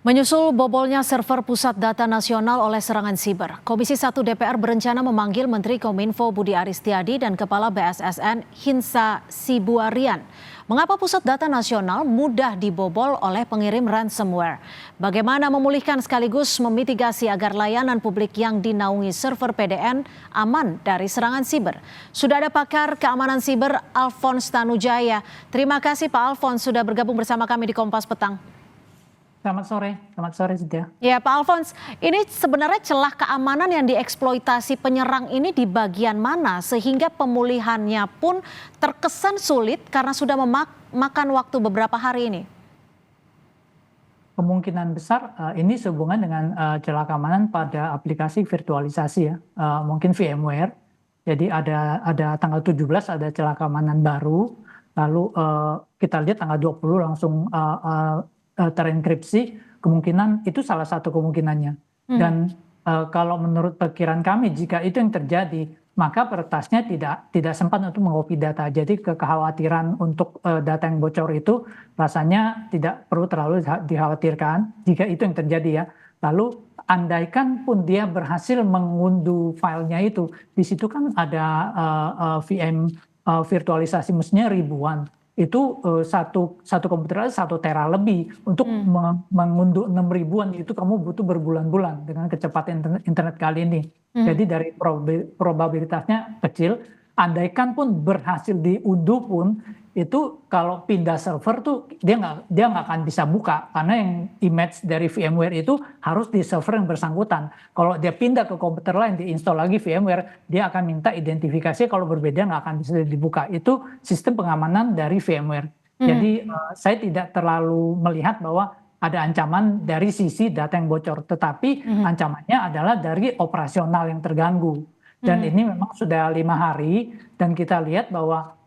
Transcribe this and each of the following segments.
Menyusul bobolnya server pusat data nasional oleh serangan siber, Komisi 1 DPR berencana memanggil Menteri Kominfo Budi Aristiadi dan Kepala BSSN Hinsa Sibuarian. Mengapa pusat data nasional mudah dibobol oleh pengirim ransomware? Bagaimana memulihkan sekaligus memitigasi agar layanan publik yang dinaungi server PDN aman dari serangan siber? Sudah ada pakar keamanan siber Alphonse Tanujaya. Terima kasih Pak Alphonse sudah bergabung bersama kami di Kompas Petang. Selamat sore Zidya. Ya Pak Alphonse, ini sebenarnya celah keamanan yang dieksploitasi penyerang ini di bagian mana sehingga pemulihannya pun terkesan sulit karena sudah memakan waktu beberapa hari ini? Kemungkinan besar ini sehubungan dengan celah keamanan pada aplikasi virtualisasi ya, mungkin VMware. Jadi ada tanggal 17 ada celah keamanan baru, lalu kita lihat tanggal 20 langsung terenkripsi, kemungkinan itu salah satu kemungkinannya. Dan kalau menurut perkiraan kami jika itu yang terjadi, maka peretasnya tidak sempat untuk mengcopy data. Jadi kekhawatiran untuk data yang bocor itu rasanya tidak perlu terlalu dikhawatirkan jika itu yang terjadi ya. Lalu andaikan pun dia berhasil mengunduh filenya itu, di situ kan ada VM virtualisasi mestinya ribuan. Itu satu komputer aja 1 tera lebih untuk mengunduh 6 ribuan itu kamu butuh berbulan-bulan dengan kecepatan internet kali ini. Jadi dari probabilitasnya kecil, andaikan pun berhasil diunduh pun itu kalau pindah server tuh dia nggak akan bisa buka karena yang image dari VMware itu harus di server yang bersangkutan. Kalau dia pindah ke komputer lain diinstal lagi VMware, dia akan minta identifikasi kalau berbeda nggak akan bisa dibuka. Itu sistem pengamanan dari VMware. Jadi saya tidak terlalu melihat bahwa ada ancaman dari sisi data yang bocor, tetapi ancamannya adalah dari operasional yang terganggu. Dan ini memang sudah 5 hari dan kita lihat bahwa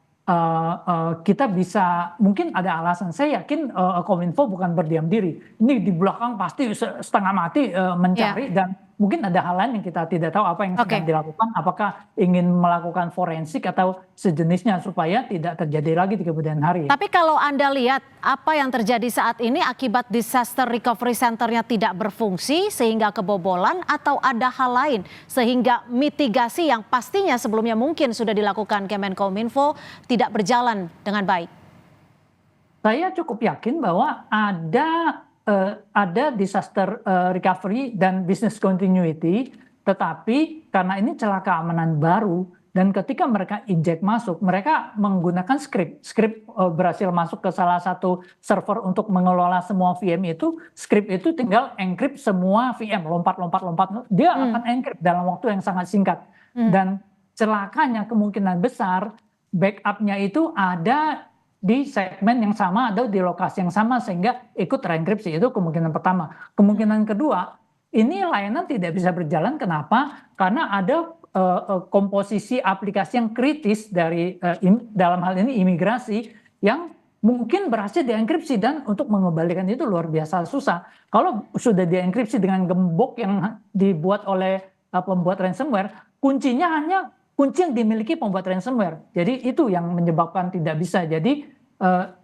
kita bisa, mungkin ada alasan, saya yakin Kominfo bukan berdiam diri. Ini di belakang pasti setengah mati mencari dan mungkin ada hal lain yang kita tidak tahu apa yang sedang dilakukan. Apakah ingin melakukan forensik atau sejenisnya supaya tidak terjadi lagi di kemudian hari. Tapi kalau Anda lihat apa yang terjadi saat ini akibat disaster recovery centernya tidak berfungsi sehingga kebobolan atau ada hal lain sehingga mitigasi yang pastinya sebelumnya mungkin sudah dilakukan Kemenkominfo tidak berjalan dengan baik? Saya cukup yakin bahwa ada disaster recovery dan business continuity, tetapi karena ini celah keamanan baru dan ketika mereka injek masuk, mereka menggunakan script berhasil masuk ke salah satu server untuk mengelola semua VM itu, script itu tinggal encrypt semua VM, lompat, dia akan encrypt dalam waktu yang sangat singkat. Dan celakanya kemungkinan besar backupnya itu ada di segmen yang sama atau di lokasi yang sama sehingga ikut terenkripsi. Itu kemungkinan pertama. Kemungkinan kedua, ini layanan tidak bisa berjalan. Kenapa? Karena ada komposisi aplikasi yang kritis dari dalam hal ini imigrasi yang mungkin berhasil dienkripsi dan untuk mengembalikan itu luar biasa susah. Kalau sudah dienkripsi dengan gembok yang dibuat oleh pembuat ransomware, kuncinya hanya kunci yang dimiliki pembuat ransomware. Jadi itu yang menyebabkan tidak bisa. Jadi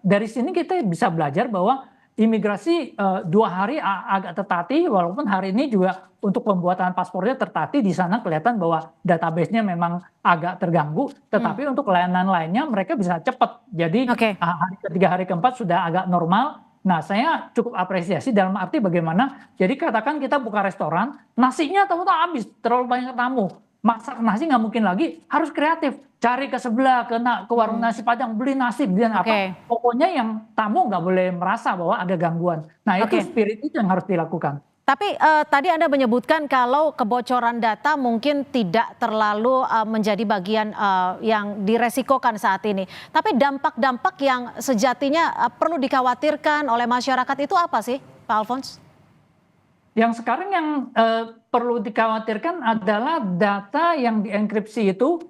dari sini kita bisa belajar bahwa imigrasi 2 hari agak tertatih, walaupun hari ini juga untuk pembuatan paspornya tertatih, di sana kelihatan bahwa database-nya memang agak terganggu, tetapi untuk layanan lainnya mereka bisa cepat. Jadi hari ketiga, hari keempat sudah agak normal. Nah, saya cukup apresiasi dalam arti bagaimana, jadi katakan kita buka restoran, nasinya tahu-tahu habis, terlalu banyak tamu. Masak nasi nggak mungkin lagi, harus kreatif. Cari ke sebelah, ke warung nasi Padang, beli nasi, beli apa. Pokoknya yang tamu nggak boleh merasa bahwa ada gangguan. Nah itu spirit itu yang harus dilakukan. Tapi tadi Anda menyebutkan kalau kebocoran data mungkin tidak terlalu menjadi bagian yang diresikokan saat ini. Tapi dampak-dampak yang sejatinya perlu dikhawatirkan oleh masyarakat itu apa sih Pak Alphonse? Yang sekarang yang perlu dikhawatirkan adalah data yang dienkripsi itu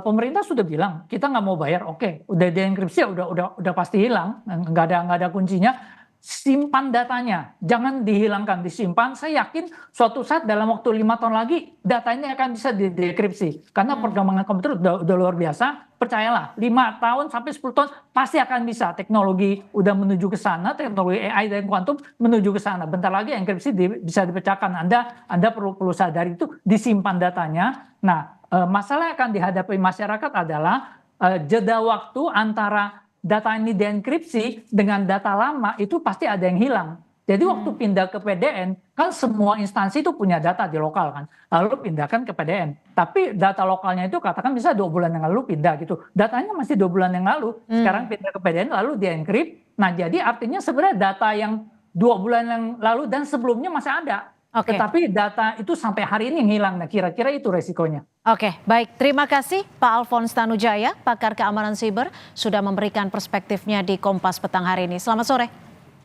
pemerintah sudah bilang kita nggak mau bayar, oke, udah dienkripsi udah pasti hilang, nggak ada kuncinya. simpan datanya, jangan dihilangkan, disimpan. Saya yakin suatu saat dalam waktu 5 tahun lagi data ini akan bisa didekripsi karena perkembangan komputer udah luar biasa. Percayalah, 5 tahun sampai 10 tahun pasti akan bisa. Teknologi udah menuju ke sana, teknologi AI dan kuantum menuju ke sana. Bentar lagi enkripsi bisa dipecahkan. Anda perlu sadari itu, disimpan datanya. Nah, masalah yang akan dihadapi masyarakat adalah jeda waktu antara data ini dienkripsi dengan data lama itu pasti ada yang hilang. Jadi waktu pindah ke PDN, kan semua instansi itu punya data di lokal kan, lalu pindahkan ke PDN. Tapi data lokalnya itu katakan bisa 2 bulan yang lalu pindah gitu. Datanya masih 2 bulan yang lalu, sekarang pindah ke PDN lalu dienkrip. Nah jadi artinya sebenarnya data yang 2 bulan yang lalu dan sebelumnya masih ada. Tetapi data itu sampai hari ini yang hilang. Nah kira-kira itu resikonya. Oke, baik. Terima kasih Pak Alphonse Tanujaya, pakar keamanan siber, sudah memberikan perspektifnya di Kompas Petang hari ini. Selamat sore.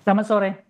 Selamat sore.